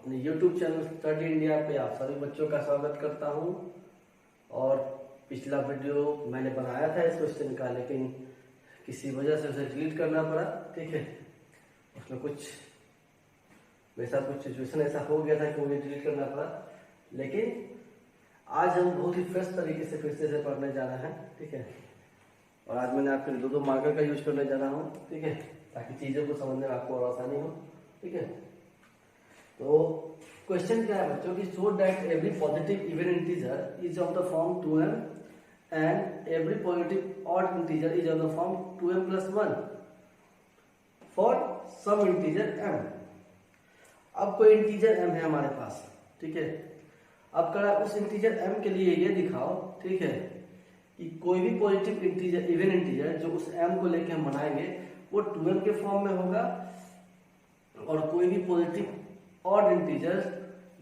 अपने YouTube channel study India पे आप सभी बच्चों का स्वागत करता हूं। और पिछला वीडियो मैंने बनाया था इस क्वेश्चन का, लेकिन किसी वजह से उसे डिलीट करना पड़ा। ठीक है, उसमें कुछ मेरे साथ कुछ सिचुएशन ऐसा हो गया था कि मुझे डिलीट करना पड़ा। लेकिन आज हम बहुत ही फ्रेश तरीके से फिर से पढ़ने जा रहे हैं। ठीक है, और आज मैंने आपके लिए दो मार्कर का यूज करने जा रहा हूँ। ठीक है, ताकि चीज़ों को समझने में आपको और आसानी हो। ठीक है, तो क्वेश्चन क्या है बच्चों की, show that every positive even integer is of the form 2m and every positive odd integer is of the form 2m plus 1 for some integer m। अब कोई इंटीजर m है हमारे पास। ठीक है, अब कड़ा उस इंटीजर m के लिए ये दिखाओ, ठीक है, कि कोई भी पॉजिटिव इंटीजर इवन इंटीजर जो उस m को लेके हम बनाएंगे वो 2m के फॉर्म में होगा, और कोई भी पॉजिटिव ऑड इंटीजर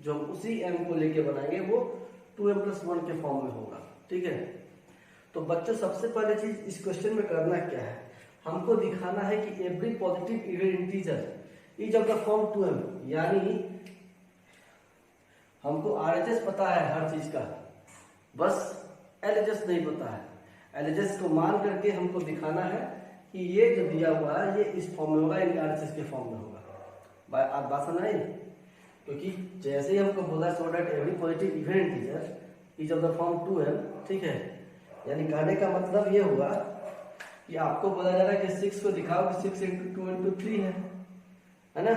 जो उसी m को लेके बनाएंगे वो 2m plus 1 के फॉर्म में होगा। ठीक है, तो बच्चों सबसे पहले चीज इस क्वेश्चन में करना क्या है, हमको दिखाना है कि every positive even integer is of the form 2m, यानी हमको RHS पता है हर चीज का, बस LHS नहीं पता है। LHS को मान करके हमको दिखाना है कि ये जो दिया हुआ है ये इस फॉर्म में होगा, यानी RHS के फॉर्म में होगा। आप बात समझ आई? क्योंकि जैसे ही हमको बोला so that every positive even integer is of the form 2m, ठीक है, यानी कहने का मतलब ये हुआ कि आपको बोला जा रहा है कि 6 को दिखाओ कि 6 × 2 × 3 है ना।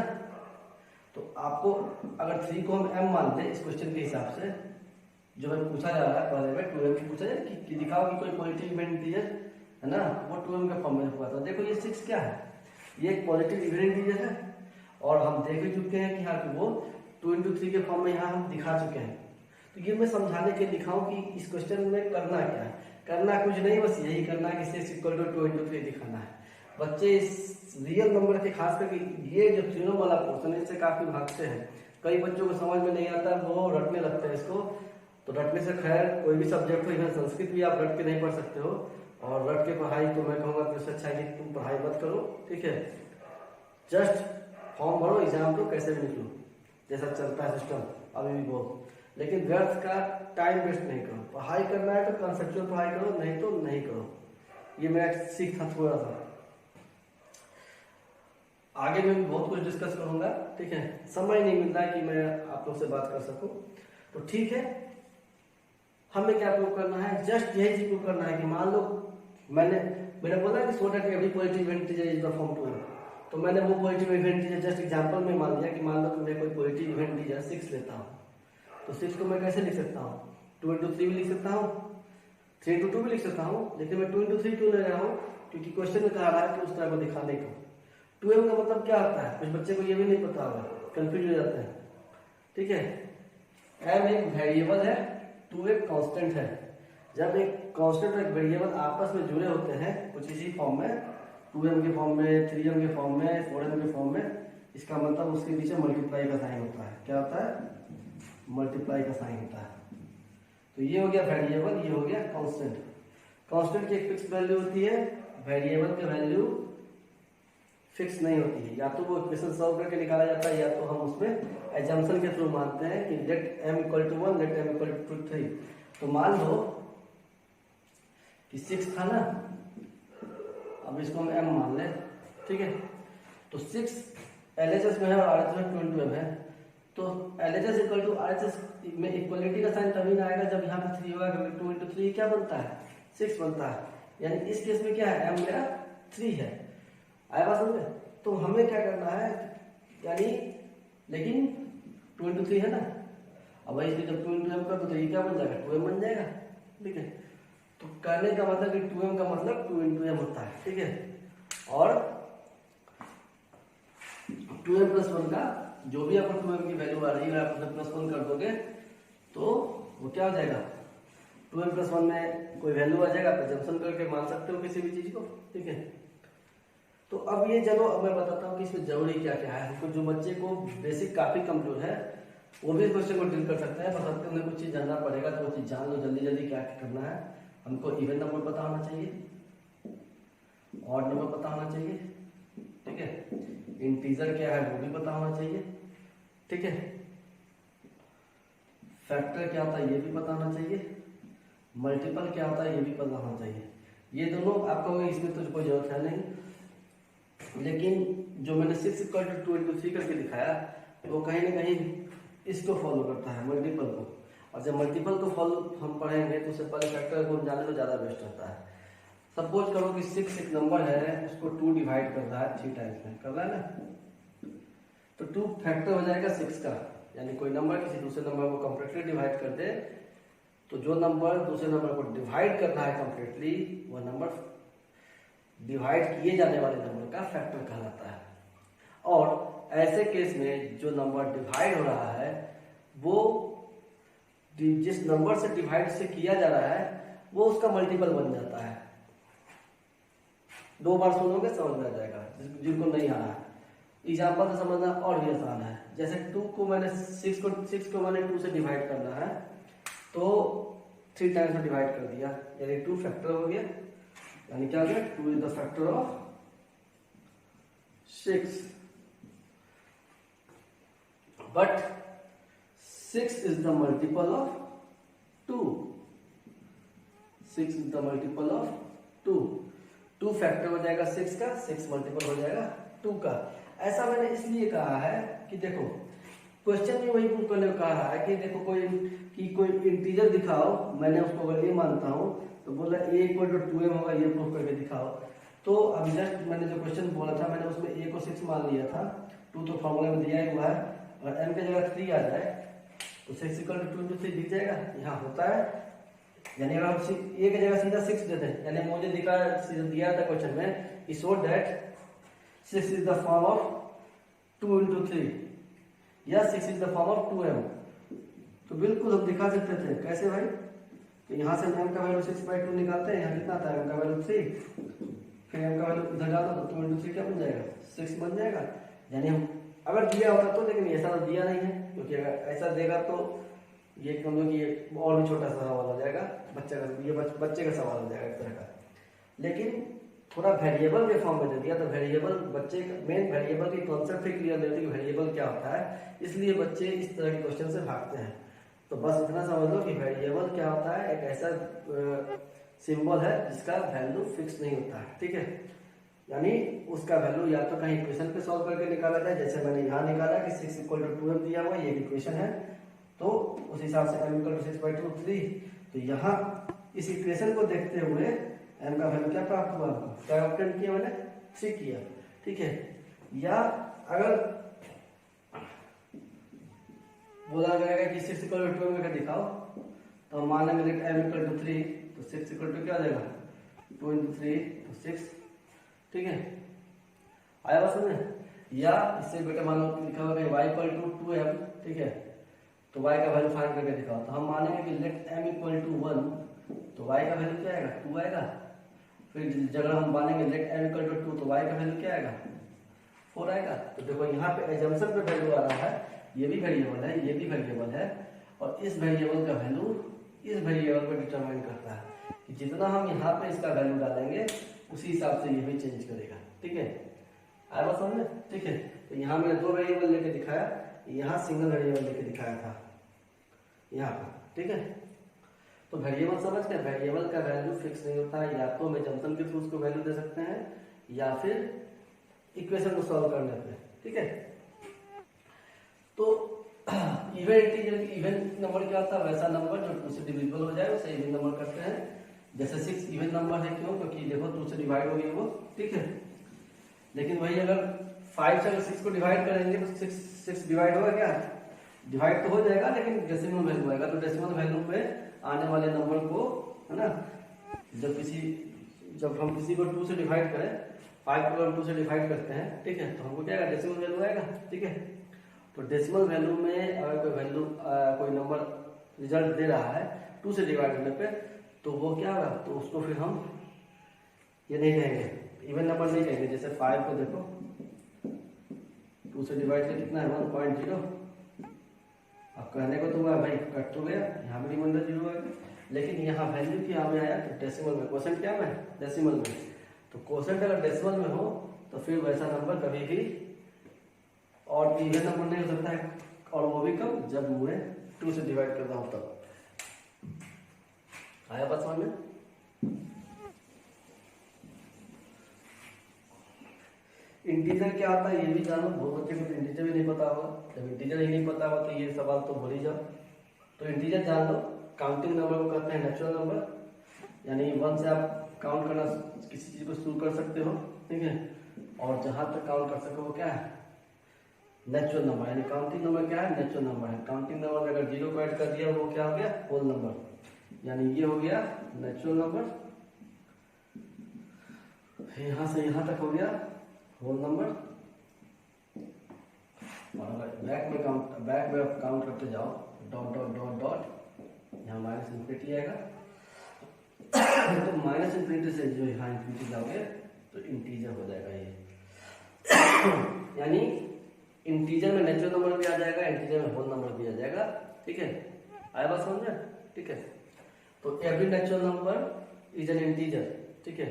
तो आपको अगर 3 को हम m मान लें इस क्वेश्चन के हिसाब से, जो हमें पूछा जा रहा है पहले में 2m की पूछा जाए कि दिखाओ कि कोई पॉजिटिव इवन इंटीजर है ना, वो 2m के फॉर्म में हुआ था। देखो ये 6 क्या है, ये एक पॉजिटिव इवन इंटीजर है, और हम देख भी चुके हैं कि हाँ कि वो 2 × 3 के फॉर्म में यहाँ हम दिखा चुके हैं। तो ये मैं समझाने के दिखाऊं कि इस क्वेश्चन में करना क्या है। करना कुछ नहीं, बस यही करना है कि 6 = 2 × 3 दिखाना है। बच्चे इस रियल नंबर के खास करके ये जो तीनों वाला पोर्शन है इससे काफी भागते हैं। कई बच्चों को समझ में नहीं आता, वो रटने लगते हैं इसको। तो रटने से खैर कोई भी सब्जेक्ट हो, इवन संस्कृत भी आप रट के नहीं पढ़ सकते हो, और रट के पढ़ाई तो मैं कहूँगा कि उससे अच्छा है कि तुम पढ़ाई मत करो। ठीक है, जस्ट फॉर्म भरो, एग्जाम दो, कैसे भी निकलो, जैसा चलता है सिस्टम अभी भी बहुत। लेकिन व्यर्थ का टाइम वेस्ट नहीं करो। पढ़ाई करना है तो कंसेप्चुअल पढ़ाई करो, नहीं तो नहीं करो। ये मेरा सीख था थोड़ा सा। आगे मैं भी बहुत कुछ डिस्कस करूंगा। ठीक है, समय नहीं मिल रहा है कि मैं आप लोग से बात कर सकूं, तो ठीक है, हमें क्या प्रूव करना है, जस्ट यही चीज प्रूव करना है कि मान लो मैंने बोला कि so that every positive integer is the form 2m, तो मैंने वो positive event integer just example में मान लिया कि मान लो कि मैं कोई पॉजिटिव इवेंट इंटीजर 6 लेता हूँ, तो 6 को मैं कैसे लिख सकता हूँ, 2 × 3 भी लिख सकता हूँ, 3 × 2 भी लिख सकता हूँ। लेकिन मैं 2 × 3 क्यों ले रहा हूँ, क्योंकि क्वेश्चन में कहा रहा है कि उस तरह को दिखाने को। 2m का मतलब क्या होता है, कुछ बच्चे को ये भी नहीं पता होगा, कंफ्यूज हो जाते हैं। ठीक है, m एक वेरिएबल है, 2 एक कांस्टेंट है। जब एक कांस्टेंट और एक वेरिएबल आपस में जुड़े होते हैं कुछ इसी फॉर्म में, 2m के फॉर्म में, 3m के फॉर्म में, 4m के फॉर्म में, इसका मतलब उसके पीछे मल्टीप्लाई का साइन होता है। क्या होता है, मल्टीप्लाई का साइन होता है। तो ये हो गया वेरिएबल, ये हो गया कांस्टेंट। कांस्टेंट की एक फिक्स वैल्यू होती है, वेरिएबल की वैल्यू फिक्स नहीं होती है। या तो वो इक्वेशन सॉल्व करके निकाला जाता है, या तो हम उसमें एजम्पशन के थ्रू मानते हैं कि लेट m = 1, लेट m = 3। तो मान लो कि 6 था ना, अब इसको हम m मान लें। ठीक है, तो 6 LHS में है और RHS में 2m है, तो LHS = RHS में इक्वलिटी का साइन तभी ना आएगा जब यहाँ पे 3 होगा, क्योंकि 2 × 3 क्या बनता है, 6 बनता है। यानी इस केस में क्या है, m मेरा 3 है। आया बात समझे? तो हमें क्या करना है, यानी लेकिन 2 × 3 है ना, अब भाई इसमें जब 2 × m कर दो तो ये क्या बन जाएगा, 2m बन जाएगा। ठीक है, तो करने का मतलब कि 2m का मतलब 2 × m होता है। ठीक है, और 2m + 1 का जो भी आपको 2m की वैल्यू आ रही है, आप उसे +1 कर दोगे तो वो क्या हो जाएगा, 2m + 1 में कोई वैल्यू आ जाएगा, आप जंक्शन करके मान सकते हो किसी भी चीज को। ठीक है, तो अब ये चलो, अब मैं बताता हूँ कि इसमें जरूरी क्या क्या है। हमको जो बच्चे को बेसिक काफी कमजोर है वो भी क्वेश्चन को डील कर सकते हैं, बस उन्हें कुछ चीज जानना पड़ेगा। तो वो चीज जान लो जल्दी जल्दी क्या करना है। हमको इवन नंबर पता होना चाहिए, ऑड नंबर पता होना चाहिए। ठीक है, इंटीजर क्या है वो भी पता होना चाहिए। ठीक है, फैक्टर क्या होता है ये भी पता होना चाहिए, मल्टीपल क्या होता है ये भी पता होना चाहिए। ये दोनों आपको इसमें तो कोई जरूरत है नहीं, लेकिन जो मैंने 6 = 2 × 3 करके दिखाया वो कहीं ना कहीं इसको फॉलो करता है, मल्टीपल को। और जब मल्टीपल को फॉलो हम पढ़ेंगे तो उससे पहले फैक्टर को जाने तो ज़्यादा बेस्ट होता है। सपोज करो कि 6 एक नंबर है, उसको 2 डिवाइड कर रहा है 3 टाइम्स में, कर रहा है ना, तो 2 फैक्टर हो जाएगा 6 का। यानी कोई नंबर किसी दूसरे नंबर को कंप्लीटली डिवाइड कर दे तो जो नंबर दूसरे नंबर को डिवाइड कर रहा है कंप्लीटली, वो नंबर डिवाइड किए जाने वाले नंबर का फैक्टर कहलाता है। और ऐसे केस में जो नंबर डिवाइड हो रहा है वो जिस नंबर से डिवाइड से किया जा रहा है वो उसका मल्टीपल बन जाता है। 2 बार सुनोगे समझ में आ जाएगा, जिनको नहीं आ रहा है। एग्जाम्पल से समझना और भी आसान है। जैसे 2 को मैंने 6 को मैंने 2 से डिवाइड करना है तो 3 टाइम्स में डिवाइड कर दिया, यानी 2 फैक्टर हो गया। यानी क्या हो गया, 2 is the factor of 6, but 6 is the multiple of 2। 6 is the multiple of 2। 2 factor हो जाएगा 6 का, 6 मल्टीपल हो जाएगा 2 का। ऐसा मैंने इसलिए कहा है कि देखो क्वेश्चन में वही प्रूव करने को कहा है कि देखो कोई इंटीजर दिखाओ, मैंने उसको अगर a मानता हूँ तो बोला a = 2m होगा, ये प्रूव करके दिखाओ। तो अब जस्ट मैंने जो क्वेश्चन बोला था मैंने उसमें a को 6 मान लिया था, 2 तो फॉर्मूला में दिया ही हुआ है, और m की जगह 3 आ जाए तो 6 = 2 × 3 दिख जाएगा, यहाँ होता है। यानी अगर हम a की जगह सीधा 6 देते हैं, यानी मुझे दिया था क्वेश्चन में, it showed that 6 is the form of 2 × 3 या 6 is the form of 2m। तो बिल्कुल हम दिखा सकते थे। कैसे भाई, तो यहाँ से m का वैल्यू 6/2 निकालते हैं, यहाँ कितना आता है m का वैल्यू 3, फिर m का वैल्यू इधर डालो तो 2 × 3 क्या बन जाएगा, 6 बन जाएगा। यानी हम अगर दिया होता तो, लेकिन ऐसा तो दिया नहीं है, क्योंकि अगर ऐसा देगा तो ये समझो कि ये और भी छोटा सा सवाल हो जाएगा, बच्चे का सवाल हो जाएगा एक तरह का। लेकिन थोड़ा वेरिएबल के फॉर्म में दे दिया तो वेरिएबल बच्चे मेन वेरिएबल की कॉन्सेप्ट ही क्लियर नहीं होती कि वेरिएबल क्या होता है, इसलिए बच्चे इस तरह के क्वेश्चन से भागते हैं। तो बस इतना समझ लो कि वेरिएबल क्या होता है, एक ऐसा सिंबल है जिसका वैल्यू फिक्स नहीं होता है, ठीक है। यानी उसका वैल्यू या तो कहीं इक्वेशन पे सॉल्व करके निकाला जाए, जैसे मैंने यहाँ निकाला कि 6 = 2m दिया हुआ, ये इक्वेशन है, तो उस हिसाब से m = 6/2 3। तो यहाँ इस इक्वेशन को देखते हुए m का वैल्यू क्या प्राप्त हुआ, क्या ऑप्टेन किया मैंने, 3 किया, ठीक है। या अगर बोला जाएगा कि 6 = 2m का दिखाओ, तो मान लेंगे m = 3, तो 6 = क्या आ जाएगा, 2 × 3 तो 6, ठीक है। आया बात समझ में। या इससे बेटा मान लो लिखा हुआ है y = 2m, ठीक है, तो y का वैल्यू फाइंड करके दिखाओ। तो हम मानेंगे कि लेट m = 1, तो y का वैल्यू क्या आएगा, 2 आएगा। फिर जगह हम मानेंगे लेट m = 2, तो y का वैल्यू क्या आएगा, 4 आएगा। तो देखो यहाँ पे एजम्पशन पे वैल्यू आ रहा है, ये भी वेरिएबल है, ये भी वेरिएबल है, और इस वेरिएबल का वैल्यू इस वेरिएबल को डिटरमाइन करता है कि जितना हम यहाँ पे इसका वैल्यू डालेंगे उसी हिसाब से ये भी चेंज करेगा, ठीक है। आया बात समझ में, ठीक है। तो यहाँ मैंने 2 वेरिएबल लेके दिखाया, यहाँ सिंगल वेरिएबल लेके दिखाया था यहाँ पर, ठीक है। तो वेरिएबल समझ के, वेरिएबल का वैल्यू फिक्स नहीं होता है, या तो हम एजम्पशन के थ्रू उसको वैल्यू दे सकते हैं या फिर इक्वेशन को सॉल्व करने पे, ठीक है। तो इवन नंबर क्या होता है, वैसा नंबर जो 2 से डिविजिबल हो जाए उसे इवन नंबर करते हैं। जैसे 6 इवन नंबर है, क्यों, क्योंकि देखो 2 से डिवाइड हो गई वो, ठीक है। लेकिन वही अगर 5 से अगर 6 को डिवाइड करेंगे तो 6 डिवाइड होगा क्या, डिवाइड तो हो जाएगा, लेकिन डेसिमल वैल्यू आएगा। तो डेसिमल वैल्यू पे आने वाले नंबर को, है ना, जब हम किसी को 2 से डिवाइड करें, 5 को हम 2 से डिवाइड करते हैं, ठीक है, तो हमको क्या आएगा, डेसिमल वैल्यू आएगा, ठीक है। तो डेसिमल वैल्यू में अगर कोई नंबर रिजल्ट दे रहा है 2 से डिवाइड होने पे, तो वो क्या होगा, तो उसको फिर हम ये नहीं कहेंगे, इवन नंबर नहीं कहेंगे। जैसे 5 को देखो 2 से डिवाइड कर कितना है, 1.0। अब कहने को तो हुआ भाई, कट तो गया, यहाँ भी रिमाइंडर 0 आएगा, लेकिन यहाँ वैल्यू क्या में आया, तो डेसिमल में। क्वेश्चन क्या में, डेसिमल में। तो क्वेश्चन अगर डेसिमल में हो तो फिर वैसा नंबर कभी भी और इवन नंबर नहीं हो सकता है, और वो भी कब, जब मुझे 2 से डिवाइड करना हो तब। आया बात समझ में? इंटीजर क्या होता है ये भी जानो, बहुत बच्चे को तो इंटीजर भी नहीं पता होगा। जब इंटीजर ही नहीं पता होगा तो ये सवाल तो भूल ही जाओ। तो इंटीजर जान लो, काउंटिंग नंबर को कहते हैं नेचुरल नंबर, यानी 1 से आप काउंट करना किसी चीज को शुरू कर सकते हो, ठीक है। और जहां तक काउंट कर सको वो क्या है, नेचुरल नंबर। यानी काउंटिंग नंबर क्या है, नेचुरल नंबर है। काउंटिंग नंबर में अगर 0 को ऐड कर दिया वो क्या हो गया, होल नंबर, यानी ये हो गया नेचुरल नंबर। यहां से यहां तक हो गया होल नंबर। और अगर बैक में आप काउंट करते जाओ, डॉट डॉट डॉट डॉट, यहाँ माइनस इन्फिनिटी आएगा तो माइनस इन्फिनिटी से जो यहाँ इन्फिनिटी जाओगे तो इंटीजर हो जाएगा ये। यानी इंटीजर में नेचुरल नंबर भी आ जाएगा, इंटीजर में होल नंबर भी आ जाएगा, ठीक है। आया बात समझ में? ठीक है। तो every natural number is an integer, ठीक है,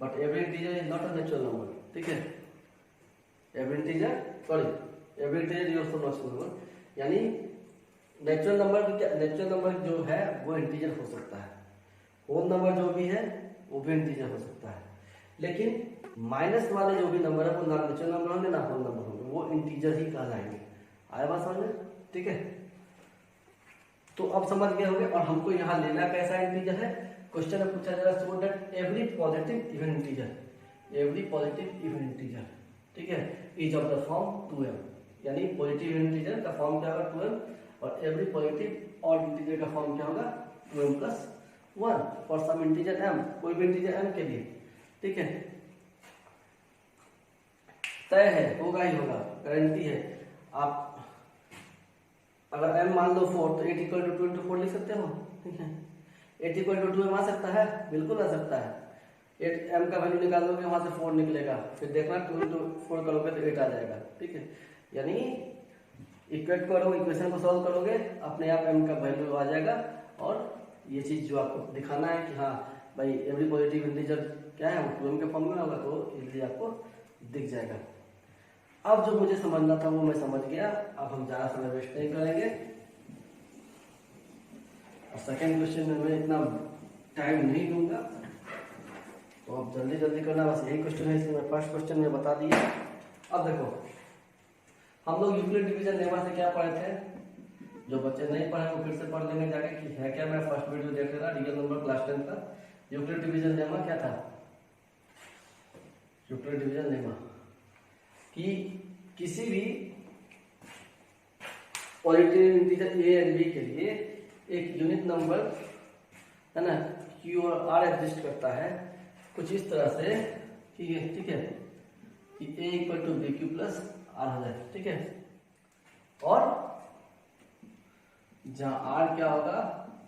but every integer is not a natural number, ठीक है। Every integer is also natural number, यानी नेचुरल नंबर जो है वो इंटीजर हो सकता है, होल नंबर जो भी है वो भी इंटीजर हो सकता है, लेकिन माइनस वाले जो भी नंबर है वो ना नेचुरल नंबर होंगे ना होल नंबर होंगे, वो इंटीजर ही कहलाएंगे। आया बात समझ में? ठीक है। तो अब समझ गए होंगे। और हमको यहाँ लेना कैसा इंटीजर है, क्वेश्चन में पूछा जा रहा है so that every positive even integer, ठीक है, is of the form 2m, यानी पॉजिटिव इंटीजर का फॉर्म क्या होगा 2m, और एवरी पॉजिटिव ऑड इंटीजर का फॉर्म क्या होगा 2m plus 1 for some integer m, कोई भी इंटीजर m के लिए, ठीक है। तय है, होगा ही होगा, गारंटी है। आप अगर m मान लो 4 तो 8 इक्वल टू 2 इंटू 4 लिख सकते हो, ठीक है। 8 इक्वल टू 2 आ सकता है, बिल्कुल आ सकता है। 8 m का वैल्यू निकालोगे वहां से 4 निकलेगा, फिर देखना 2 इंटू 4 करोगे तो 8 आ जाएगा, ठीक है। यानी इक्वेट करो, इक्वेशन को सॉल्व करोगे, अपने आप m का वैल्यू आ जाएगा। और ये चीज जो आपको दिखाना है कि हाँ भाई एवरी पॉजिटिव इंटीजर क्या है वो 2m के फॉर्म में होगा, तो इजीली आपको दिख जाएगा। अब जो मुझे समझना था वो मैं समझ गया, अब हम ज्यादा समय वेस्ट नहीं करेंगे। और सेकेंड क्वेश्चन में मैं इतना टाइम नहीं दूंगा, तो अब जल्दी जल्दी करना, बस यही क्वेश्चन है, इसलिए मैं फर्स्ट क्वेश्चन में बता दिया। अब देखो, हम लोग यूक्लिड डिवीजन लेमा से क्या पढ़े थे, जो बच्चे नहीं पढ़े वो फिर से पढ़ लेंगे जाके कि है क्या। मैं फर्स्ट वीडियो देख लेना, रियल नंबर क्लास 10 का। यूक्लिड डिवीजन लेमा क्या था, यूक्लिड डिवीजन लेमा कि किसी भी positive integer a and b के लिए एक यूनिट नंबर है ना q और r एग्जिस्ट करता है कुछ इस तरह से कि ठीक है कि a equal to b q plus r हो जाए, ठीक है। और जहां r क्या होगा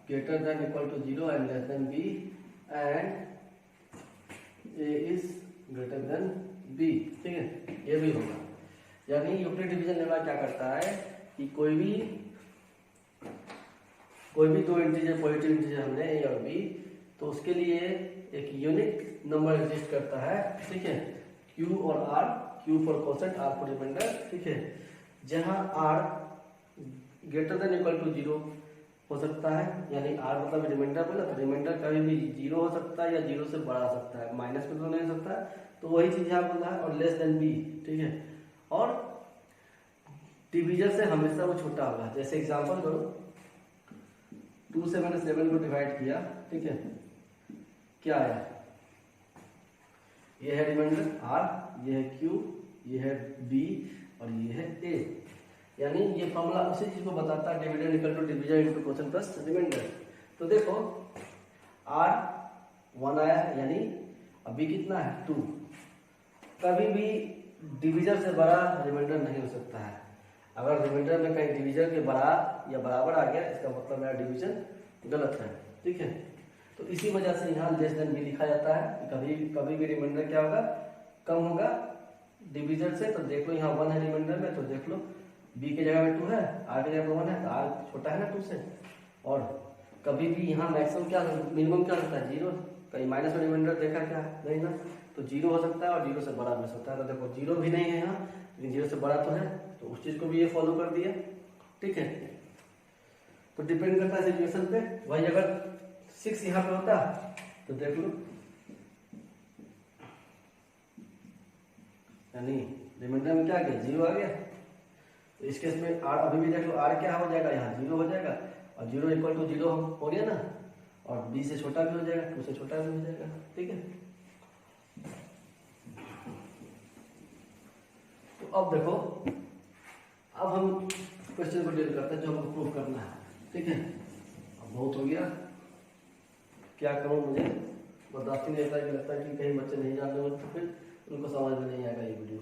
greater than equal to 0 and less than b and a is greater than b, ठीक है, ये भी होगा। यानी यूक्लिड डिवीजन लेमा क्या करता है कि कोई भी दो इंटीजर पॉजिटिव इंटीजर हमने a और b, तो उसके लिए एक यूनिक नंबर एग्जिस्ट करता है, ठीक है, q और r, q for quotient, r for remainder, ठीक है। जहां r greater than equal to 0 हो सकता है, यानी r मतलब रिमाइंडर बोला, तो रिमाइंडर कभी भी 0 हो सकता है या 0 से बड़ा हो सकता है, माइनस में तो नहीं हो सकता है, तो वही चीज यहाँ बोला है। और लेस देन b, ठीक है। और डिवीजर से हमेशा वो छोटा होगा। जैसे एग्जांपल करो, 2 से मैंने 7 को डिवाइड किया, ठीक है, क्या आया, ये है रिमाइंडर r, ये है q, ये है b और ये है a। यानी ये फॉर्मूला उसी चीज को बताता है, dividend equal to divisor into quotient plus remainder. तो देखो r 1 आया, यानी अभी कितना है 2। कभी भी डिवीजर से बड़ा रिमाइंडर नहीं हो सकता है। अगर रिमाइंडर में कहीं डिवीजर के बड़ा या बराबर आ गया, इसका मतलब मेरा डिवीजन गलत है, ठीक है। तो इसी वजह से यहाँ लेस देन बी लिखा जाता है। कभी भी रिमाइंडर क्या होगा, कम होगा डिवीजर से। तो देख लो यहाँ 1 है रिमाइंडर में, तो देख लो b की जगह में 2 है, r की जगह में 1 है, तो r छोटा है ना 2 से। और कभी भी यहाँ मैक्सिमम क्या मिनिमम क्या होता है 0। कहीं माइनस में रिमाइंडर देखा क्या नहीं ना, तो 0 हो सकता है और 0 से बड़ा भी हो सकता है। तो देखो 0 भी नहीं है यहाँ, लेकिन 0 से बड़ा तो है, तो उस चीज को भी ये फॉलो कर दिया, ठीक है। तो डिपेंड करता है सिचुएशन पे। वही अगर 6 यहाँ पे होता तो देख लो, यानी रिमाइंडर में क्या आ गया, 0 आ गया। तो इस केस में आर अभी भी देख लो, आर क्या हो जाएगा, यहाँ 0 हो जाएगा, और 0 इक्वल टू 0 हो गया ना, और बी से छोटा भी हो जाएगा, 2 से छोटा भी हो जाएगा, ठीक है। तो अब देखो, अब हम क्वेश्चन को डील करते हैं जो हमको प्रूव करना है, ठीक है। अब बहुत हो गया, क्या करूं, मुझे बर्दाश्त नहीं लगता है कि कहीं बच्चे नहीं जानते तो फिर उनको समझ में नहीं आएगा ये वीडियो।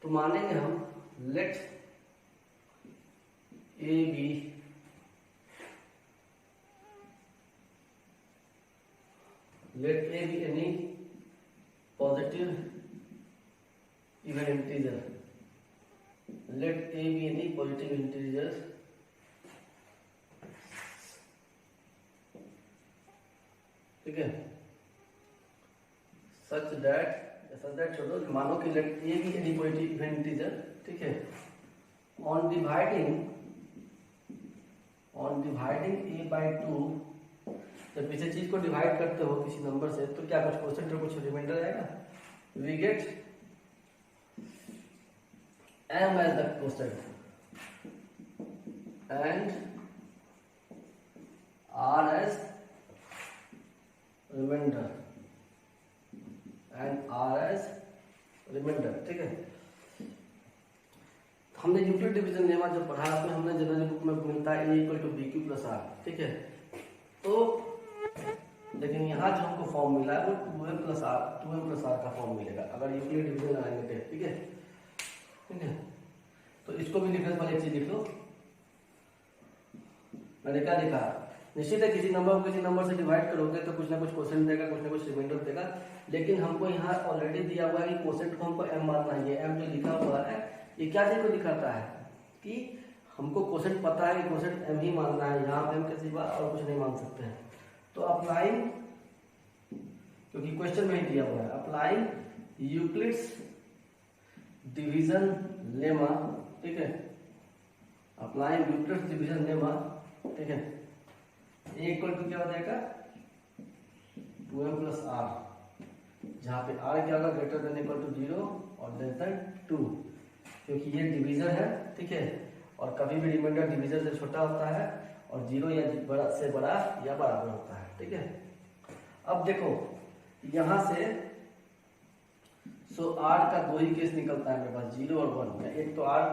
तो मानेंगे हम let a be any positive even integer, let a be any positive integers ठीक है, such that छोड़ो, मानो कि let a be any positive even integer, ठीक है। on dividing a by 2, जब किसी चीज को डिवाइड करते हो किसी नंबर से तो क्या कुछ क्वेश्चन और कुछ रिमाइंडर आएगा, we get m as the quotient and r as remainder ठीक है। हमने यूक्लिड डिवीजन लेमा जब पढ़ा उसमें हमने जनरल बुक में मिलता है a equal to b q plus r, ठीक है। तो लेकिन यहाँ जो हमको फॉर्म मिला है वो 2m प्लस आर का फॉर्म मिलेगा अगर यूक्लिड डिवीजन लगाएंगे, ठीक है, ठीक है। तो इसको भी लिखने वाले एक चीज लिख लो, मैंने क्या लिखा, निश्चित है किसी नंबर को किसी नंबर से डिवाइड करोगे तो कुछ ना कुछ क्वोशिएंट देगा, कुछ ना कुछ रिमाइंडर देगा, लेकिन हमको यहाँ ऑलरेडी दिया हुआ है कि क्वोशिएंट को हमको m मानना है। m जो लिखा हुआ है ये क्या चीज को दिखाता है कि हमको क्वोशिएंट पता है कि क्वोशिएंट m ही मानना है, यहाँ m के सिवा और कुछ नहीं मान सकते हैं। तो अप्लाइंग, क्योंकि क्वेश्चन में ही दिया हुआ है, अप्लाइंग यूक्लिड्स डिवीजन लेमा, ठीक है, अप्लाइंग यूक्लिड्स डिवीजन लेमा, ठीक है। ए इक्वल टू क्या हो जाएगा 2m प्लस आर, जहाँ पे आर क्या होगा ग्रेटर देन इक्वल टू 0 और लेस देन 2, क्योंकि ये डिवीजर है, ठीक है, और कभी भी रिमाइंडर डिवीजर से छोटा होता है और 0 या बड़ा से बड़ा या बराबर होता है, ठीक है। अब देखो यहाँ से सो आर का दो ही केस निकलता है मेरे पास, 0 और 1। एक तो आर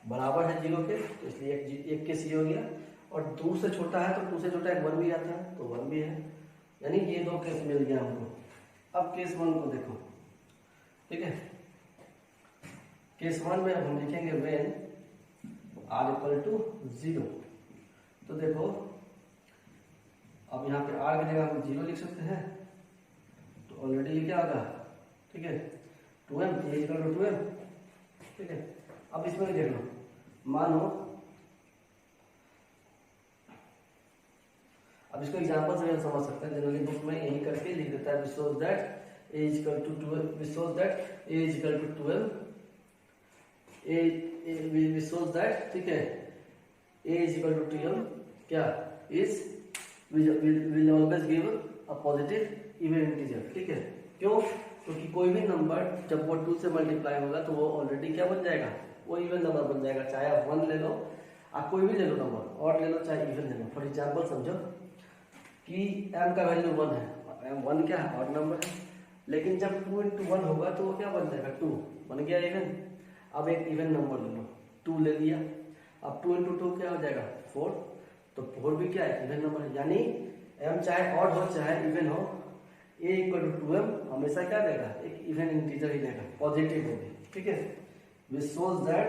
बराबर है 0 के तो इसलिए एक केस ये हो गया, और 2 से छोटा है तो 2 से छोटा एक 1 भी आता है तो 1 भी है, यानी ये दो केस मिल गया हमको। अब केस 1 को देखो, ठीक है। केस 1 में हम लिखेंगे व्हेन आर इक्वल टू 0। तो देखो अब यहाँ पे आर की जगह हम 0 लिख सकते हैं, तो ऑलरेडी ये क्या होगा, ठीक है, 2m इक्वल टू 2m, ठीक है। अब इसमें देख लो, मानो अब इसको एग्जांपल से हम समझ सकते हैं, जनरली बुक में यही करके लिख देता है, which shows that a equal to 12, which shows that a equal to 12, which shows that, ठीक है, a इक्वल टू 12 क्या is will always give a positive even integer, ठीक है। क्यों, क्योंकि कोई भी नंबर जब वो 2 से मल्टीप्लाई होगा तो वो ऑलरेडी क्या बन जाएगा, वो इवन नंबर बन जाएगा, चाहे आप 1 ले लो, आप कोई भी ले लो नंबर, ऑड ले लो चाहे इवन ले लो। फॉर एग्जांपल समझो कि m का वैल्यू 1 है, m 1 क्या है, ऑड नंबर है, लेकिन जब 2 into 1 होगा तो वो क्या बन जाएगा, 2 बन गया इवन। अब एक इवन नंबर ले लो, 2 ले लिया, अब 2 into 2 क्या हो जाएगा 4, तो 4 भी क्या है इवन नंबर है, यानी m चाहे ऑड हो चाहे इवन हो, a इक्वल टू 2m हमेशा क्या देगा, एक इवन इंटीजर ही देगा, पॉजिटिव होगी, ठीक है। विच शोज दैट,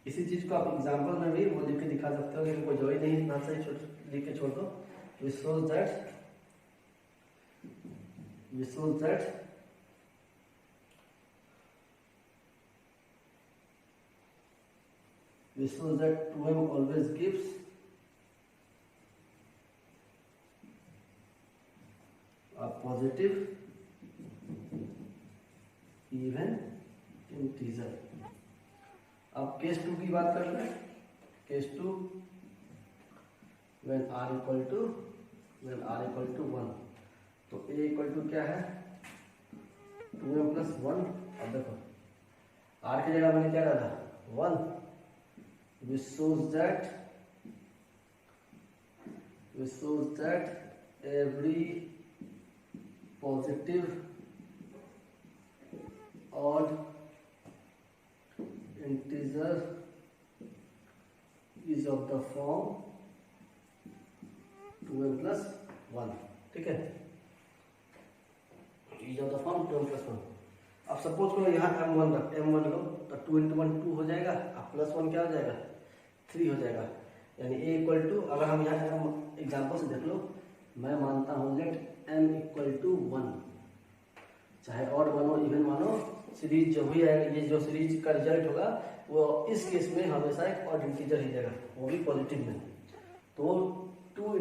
इसी चीज को आप एग्जांपल में भी वो लिख के दिखा सकते हो, लेकिन कोई जरूरी नहीं इतना सही लिख के छोड़ दो। Which shows that 2m always gives a positive even integer। अब केस 2 की बात करते हैं। Case 2 when r equal to 1, तो a इक्वल टू क्या है 2m प्लस 1। अब देखो r की जगह मैंने क्या डाला 1, which shows that every positive odd integer is of the form 2m plus 1। ठीक है, is of the form 2m plus 1। अब सपोज करो यहाँ m1 लो तो 2 × 1 2 हो जाएगा, अब प्लस 1 क्या हो जाएगा 3 हो जाएगा। यानी a इक्वल टू, अगर हम यहाँ एग्जाम्पल से देख लो, मैं मानता हूँ लेट m इक्वल टू 1, चाहे ऑड मानो इवन मानो, सीरीज जो हुई है, ये जो सीरीज का रिजल्ट होगा वो इस केस में हमेशा एक ऑड इंटीजर ही देगा, वो भी पॉजिटिव में। तो 2 ×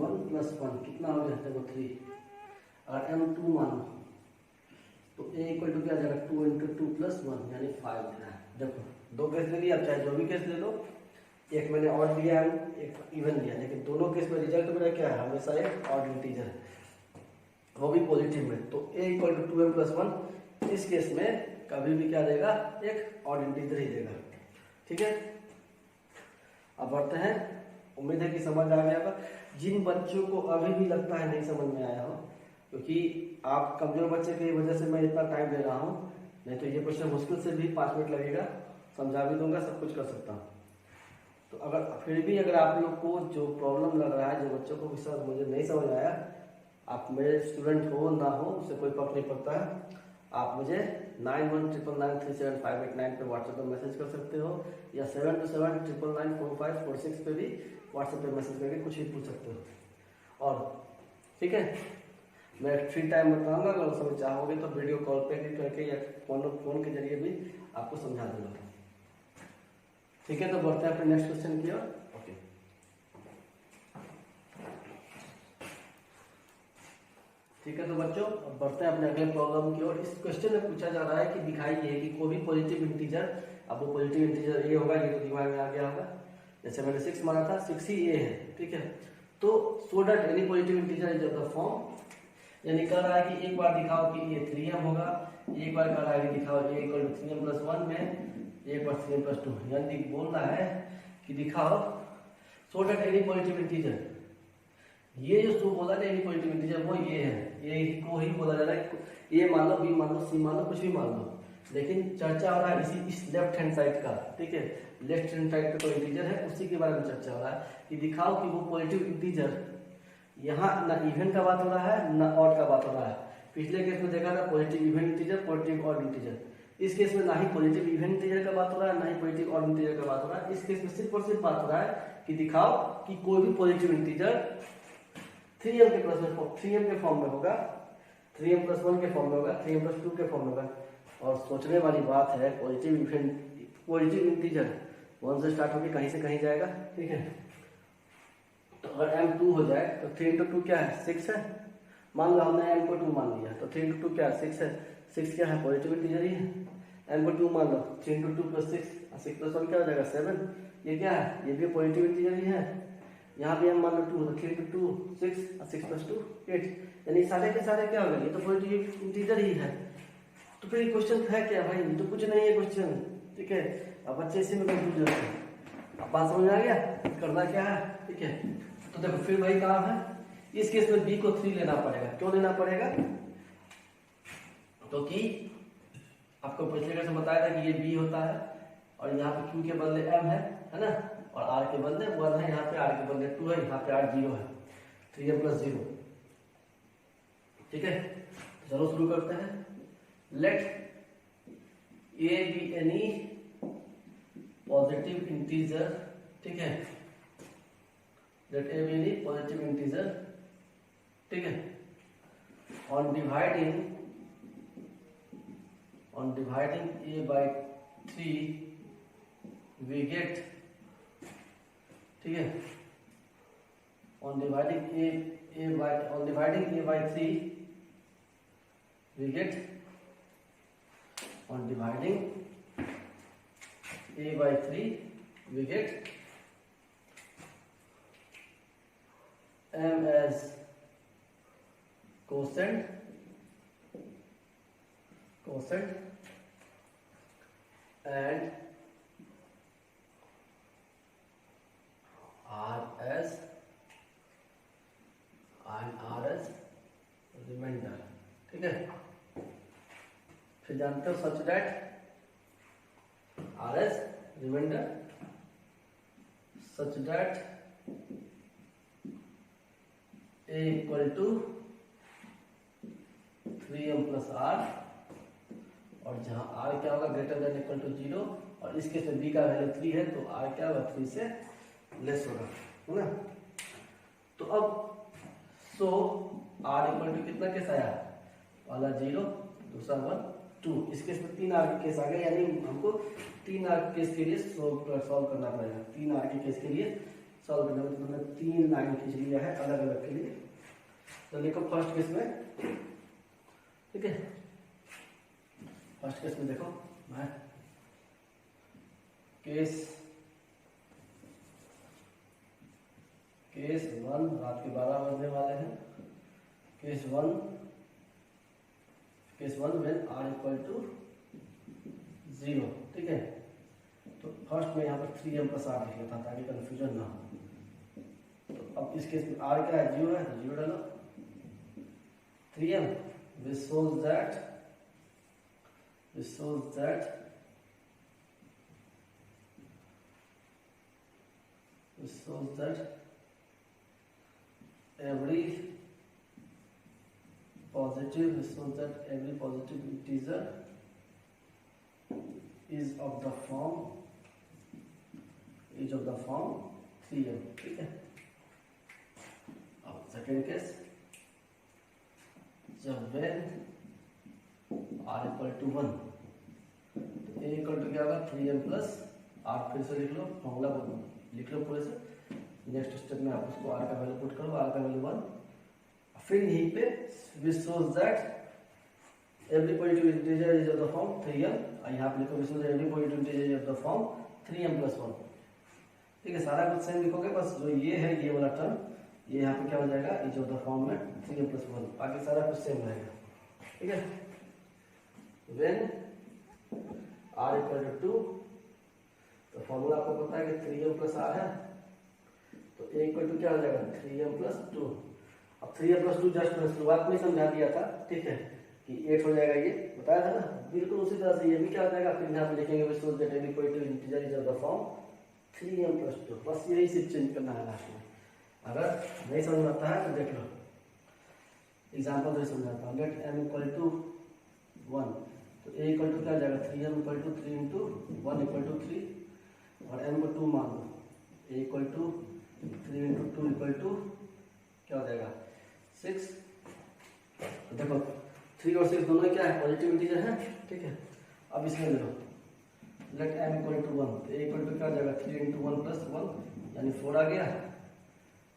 1 प्लस 1 कितना हो जाता है वो 3, और m2 मानो तो a इक्वल टू क्या आ जाएगा 2 × 2 प्लस 1 यानी 5 देना है। देखो दो केस ले लिया, आप चाहे जो भी केस ले लो, एक मैंने ऑड लिया है एक इवन लिया, लेकिन दोनों केस में रिजल्ट मेरा क्या है हमेशा एक ऑड इंटीजर है, वो भी पॉजिटिव में। तो a equal to 2m plus 1 इस केस में कभी भी क्या देगा एक ऑड इंटीजर ही देगा। ठीक है, अब बढ़ते हैं। उम्मीद है कि समझ आ गया होगा। जिन बच्चों को अभी भी लगता है नहीं समझ में आया हो, क्योंकि आप कमजोर बच्चे की वजह से मैं इतना टाइम दे रहा हूँ, नहीं तो ये क्वेश्चन मुश्किल से भी 5 मिनट लगेगा, समझा भी दूंगा, सब कुछ कर सकता हूँ। तो अगर फिर भी अगर आप लोग को जो प्रॉब्लम लग रहा है, जो बच्चों को विषय मुझे नहीं समझ आया, आप मेरे स्टूडेंट हो ना हो उससे कोई फर्क नहीं पड़ता है, आप मुझे 9199937589 पे व्हाट्सएप पर मैसेज कर सकते हो, या 7279994546 पे भी व्हाट्सएप पे मैसेज करके कुछ भी पूछ सकते हो। और ठीक है, मैं फ्री टाइम बताऊंगा, अगर उस समय चाहोगे तो वीडियो कॉल पे भी करके या फोन के जरिए भी आपको समझा दूंगा। ठीक है, तो बढ़ते हैं अपने नेक्स्ट क्वेश्चन की ओर। ओके, ठीक है, तो बच्चों अब बढ़ते हैं अपने अगले प्रॉब्लम की ओर। इस क्वेश्चन में पूछा जा रहा है कि दिखाइए कि कोई भी पॉजिटिव इंटीजर, अब वो पॉजिटिव इंटीजर ए होगा, ये तो दिमाग में आ गया होगा, जैसे मैंने 6 माना था, 6 ही ए है। ठीक है, तो so that any positive integer is of the form, यानी कह रहा है कि एक बार दिखाओ कि ये 3m होगा, एक बार कह रहा है कि दिखाओ a equal to 3m plus 1 में एक बार 3m प्लस 2, यानी बोल रहा है कि दिखाओ so that any positive integer, ये जो सो बोला था एनी पॉजिटिव इंटीजर वो ये है, ये को ही बोला जा रहा है, a मान लो, b मान लो, c मान लो, कुछ भी मान लो, लेकिन चर्चा हो रहा है इस लेफ्ट हैंड साइड का। ठीक है, लेफ्ट हैंड साइड का कोई इंटीजर है उसी के बारे में चर्चा हो रहा है कि दिखाओ कि वो पॉजिटिव इंटीजर, यहाँ ना इवन का बात हो रहा है ना ऑड का बात हो रहा है। पिछले केस में देखा था positive even integer, positive odd integer, इस केस में ना ही पॉजिटिव इवन इंटीजर का बात हो रहा है ना ही पॉजिटिव ऑड इंटीजर का बात हो रहा है। इस केस में सिर्फ और सिर्फ बात हो रहा है कि दिखाओ कि कोई भी पॉजिटिव इंटीजर 3m के प्लस 3m के फॉर्म में होगा, 3m प्लस 1 के फॉर्म में होगा, 3m प्लस 2 के फॉर्म में होगा। और सोचने वाली बात है, पॉजिटिव इंटीजर 1 से स्टार्ट होकर कहीं से कहीं जाएगा। ठीक है, तो अगर m 2 हो जाए तो 3 × 2 क्या है 6 है, मान लो हमने m को 2 मान लिया, तो 3 × 2 क्या है 6 है, 6 क्या है पॉजिटिव इंटीजर ही है। m को 2 मान लो, 3 × 2 प्लस 6, 6 प्लस 1 क्या हो जाएगा 7, ये क्या है, ये भी पॉजिटिव इंटीजर ही है। यहाँ भी m मान लो 2, तो 3 × 2 6, 6 प्लस 2 8, यानी सारे के सारे क्या हो गए, ये तो पॉजिटिव इंटीजर ही है। तो फिर क्वेश्चन है क्या भाई, ये तो कुछ नहीं है क्वेश्चन। ठीक है, अब बच्चे इसी में कंफ्यूज रहते हैं। अब बात समझ आ गया करना क्या है। ठीक है, तो देखो फिर वही काम है, इस केस में b को 3 लेना पड़ेगा। क्यों लेना पड़ेगा, तो कि आपको पिछले क्लास में बताया था कि ये b होता है और यहाँ पे q के बदले m है ना, और r के बदले 1 है, यहाँ पे r के बदले 2 है, यहाँ पे r 0 है, 3m प्लस 0। ठीक है, चलो शुरू करते हैं। Let a be any positive integer. ठीक है, let a be any positive integer. ठीक है, on dividing a by 3 we get, ठीक है, on dividing a by 3 we get, on dividing a/3 we get m as quotient and r as remainder. ठीक है, फिर जानते हो such that r as remainder, such that a equal to 3m plus r, और जहां r क्या होगा greater than equal to 0, और इस केस में b का वैल्यू 3 है तो r क्या होगा 3 से लेस होगा, है ना। तो अब सो r इक्वल टू कितना केस आया, पहला 0, दूसरा 1, 2, इस केस में 3 r के केस आ गए, यानी हमको 3 r केस के लिए सॉल्व करना पड़ेगा। 3 r के केस के लिए सॉल्व करना तो हमने 3 लाइन खींच लिया है अलग अलग के लिए। तो देखो फर्स्ट केस में, ठीक है, फर्स्ट केस में देखो मैं केस 1 रात के 12 बजने वाले हैं। Case 1 when r equal to 0, ठीक है। तो फर्स्ट में यहाँ पर 3m प्लस r लिख लेता ताकि कंफ्यूजन ना हो। तो अब इस केस में r क्या है, 0 है, तो 0 डालो। 3m which shows that every positive integer is of the form 3m, ठीक है। अब सेकेंड केस, जब when r इक्वल टू 1, तो a इक्वल टू क्या होगा 3m प्लस r, फिर से लिख लो, फॉर्मूला लिख लो पूरे से। नेक्स्ट स्टेप में आप उसको r का वैल्यू पुट करो, r का वैल्यू 1, फिर यहीं पे which shows that every positive integer is of the form 3m, और यहाँ पे लिखो which shows that every positive integer is of the form 3m plus 1, ठीक है। सारा कुछ सेम लिखोगे, बस जो ये है ये वाला टर्म ये यहाँ पे क्या हो जाएगा, इज ऑफ द फॉर्म में 3m plus 1, बाकी सारा कुछ सेम रहेगा, ठीक है। when r इक्वल टू 2, तो फॉर्मूला आपको पता है कि 3m प्लस r है, तो a इक्वल टू क्या हो जाएगा 3m प्लस 2। अब 3m प्लस 2 जस्ट मैंने शुरुआत में समझा दिया था, ठीक है, कि 8 हो जाएगा, ये बताया था ना, बिल्कुल उसी तरह से ये भी क्या हो जाएगा। फिर यहाँ पे लिखेंगे which shows that every positive integer is of the form 3m plus 2, बस यही सिर्फ चेंज करना है लास्ट में। अगर नहीं समझ में आता है तो देख लो, एग्जाम्पल से समझाता हूँ। लेट m इक्वल टू 1, तो a इक्वल टू क्या हो जाएगा 3m equal to 3 into 1 equal to 3, और m को 2 मान लो, a equal to 3 into 2 equal to क्या हो जाएगा 6। तो देखो 3 और 6 दोनों क्या है, पॉजिटिव इंटीजर है, ठीक है। अब इसमें देखो लेट m इक्वल टू 1, तो a इक्वल टू क्या हो जाएगा 3 इंटू 1 प्लस 1 यानी 4 आ गया।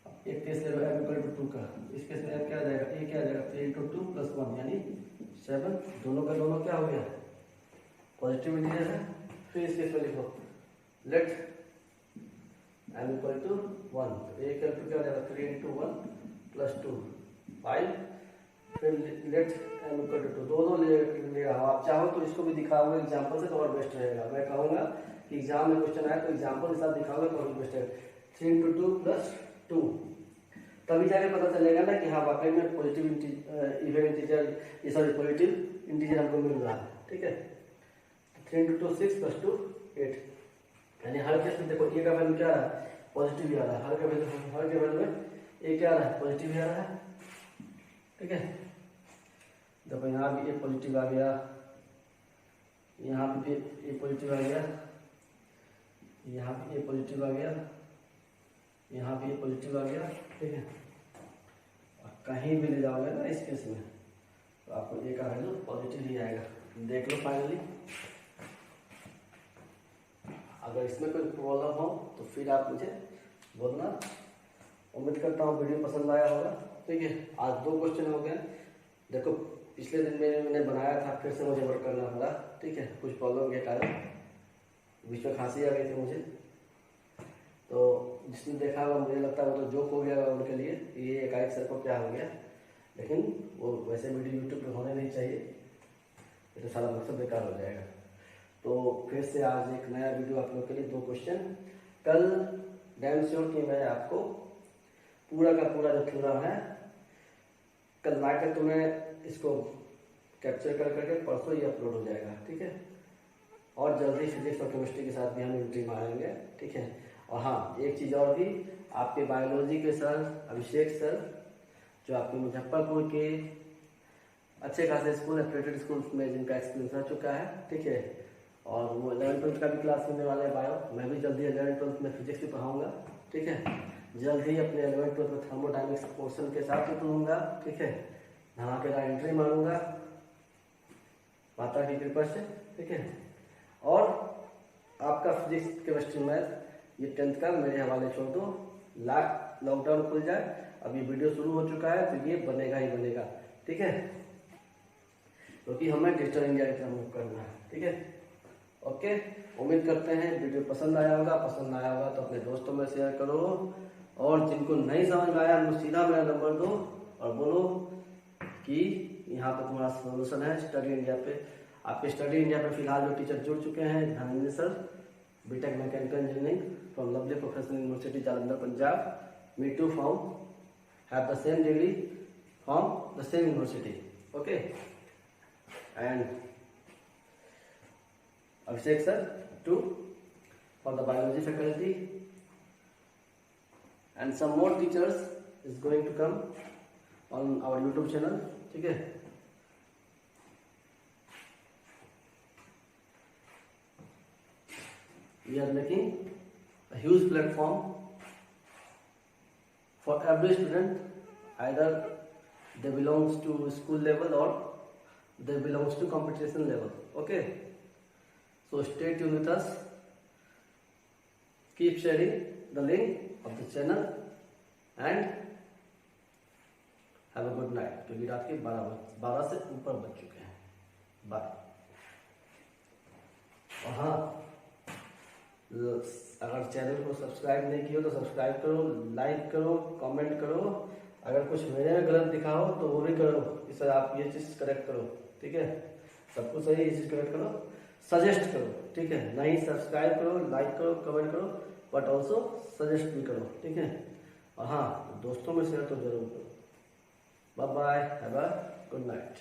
अब एक केस ले लो m इक्वल टू 2 का, इस केस में m क्या आ जाएगा, a क्या आ जाएगा 3 इंटू 2 प्लस 1 यानी 7, दोनों का दोनों क्या हो गया पॉजिटिव इंटीजर है। फिर इस केस में लिखो लेट m इक्वल टू 1, तो a इक्वल टू क्या हो जाएगा 3 इंटू 1 प्लस 2 5, फिर लेट m इक्वल टू 2, दोनों ले रहा हूँ। आप चाहो तो इसको भी दिखाओगे एग्जाम्पल से तो और बेस्ट रहेगा। मैं कहूँगा कि एग्जाम में क्वेश्चन आए तो एग्जाम्पल के साथ दिखाओगे तो और बेस्ट रहेगा। 3 इंटू 2 प्लस 2, तभी जाके पता चलेगा ना कि हाँ वाकई में पॉजिटिव इवन इंटीजर, ये सॉरी पॉजिटिव इंटीजर हमको मिल रहा है, ठीक है। 3 इंटू 2 6 प्लस 2 8, यानी हर केस में देखो ए का वैल्यू क्या है पॉजिटिव ही आ रहा है, हर के वैल्यू में ए क्या आ रहा है पॉजिटिव ही आ रहा है, ठीक है। देखो यहाँ भी ए पॉजिटिव आ गया, यहाँ भी ए पॉजिटिव आ गया, यहाँ भी ए पॉजिटिव आ गया, यहाँ भी ए पॉजिटिव आ गया, ठीक है। और कहीं भी ले जाओगे ना इस केस में तो आपको ए का वैल्यू पॉजिटिव ही आएगा। देख लो फाइनली, अगर इसमें कोई प्रॉब्लम हो तो फिर आप मुझे बोलना। उम्मीद करता हूँ वीडियो पसंद आया होगा, ठीक है। आज 2 क्वेश्चन हो गए। देखो पिछले दिन मैंने बनाया था, फिर से मुझे वर्क करना पड़ा, ठीक है, कुछ प्रॉब्लम के कारण। बीच में खांसी आ गई थी मुझे, तो जिसने देखा होगा मुझे लगता है वो तो जोक हो गया उनके लिए, ये एकाएक सर को क्या हो गया, लेकिन वो वैसे वीडियो यूट्यूब पे होने नहीं चाहिए, ये तो सारा मकसद बेकार हो जाएगा। तो फिर से आज एक नया वीडियो आप लोग के लिए, 2 क्वेश्चन। कल डैम श्योर कि मैं आपको पूरा का पूरा जो थ्योरम है कल लाकर तुम्हें इसको कैप्चर कर करके परसों ही अपलोड हो जाएगा, ठीक है। और जल्दी फिजिक्स और केमिस्ट्री के साथ भी हम एंट्री मारेंगे, ठीक है। और हाँ, एक चीज़ और भी, आपके बायोलॉजी के सर अभिषेक सर, जो आपके मुजफ्फरपुर के अच्छे खासे स्कूल, एफिलिएटेड स्कूल में जिनका एक्सपीरियंस रह चुका है, ठीक है। और वो 11th-12th का भी क्लास लेने वाला है बायो, मैं भी जल्दी 11th-12th में फिजिक्स भी पढ़ाऊँगा, ठीक है। जल्द ही अपने 11th-12th में थर्मोडायनेमिक्स पोर्शन के साथ उतरूँगा, ठीक है। धमाकेदार एंट्री मारूंगा माता की कृपा से, ठीक है। और आपका फिजिक्स केमिस्ट्री मैथ ये 10th का मेरे हवाले छोड़ दो, लॉकडाउन खुल जाए, अब ये वीडियो शुरू हो चुका है तो ये बनेगा ही बनेगा, ठीक है, क्योंकि हमें डिजिटल इंडिया की तरफ मूव करना है, ठीक है। ओके, उम्मीद करते हैं वीडियो पसंद आया होगा, पसंद आया होगा तो अपने दोस्तों में शेयर करो, और जिनको नहीं समझ में आया उनको सीधा मेरा नंबर दो और बोलो कि यहाँ पे तुम्हारा सोल्यूशन है स्टडी इंडिया पे। आपके स्टडी इंडिया पे फिलहाल जो टीचर जुड़ चुके हैं, Dharmendra sir, BTech mechanical engineering from Lovely Professional University Jalandhar Punjab, me too from have the same degree from the same university, okay. And Abhishek sir too for the biology faculty, and some more teachers is going to come on our YouTube channel, ठीक है। We are making a huge platform for every student, either they belongs to school level or they belongs to competition level, okay. So stay tuned with us. Keep sharing the link of the channel and have a good night. क्योंकि रात के 12 से ऊपर बज चुके हैं। Bye. और हाँ, अगर चैनल को सब्सक्राइब नहीं किया तो सब्सक्राइब करो, लाइक करो, कमेंट करो। अगर कुछ मेरे में गलत दिखा हो तो वो भी करो कि सर आप ये चीज़ करेक्ट करो, ठीक है। सब कुछ सही, ये चीज़ करेक्ट करो, सजेस्ट करो, ठीक है। नहीं सब्सक्राइब करो, लाइक करो, कमेंट करो, बट ऑल्सो सजेस्ट भी करो, ठीक है। और हाँ, दोस्तों में शेयर तो जरूर करो। Bye bye, have a good night.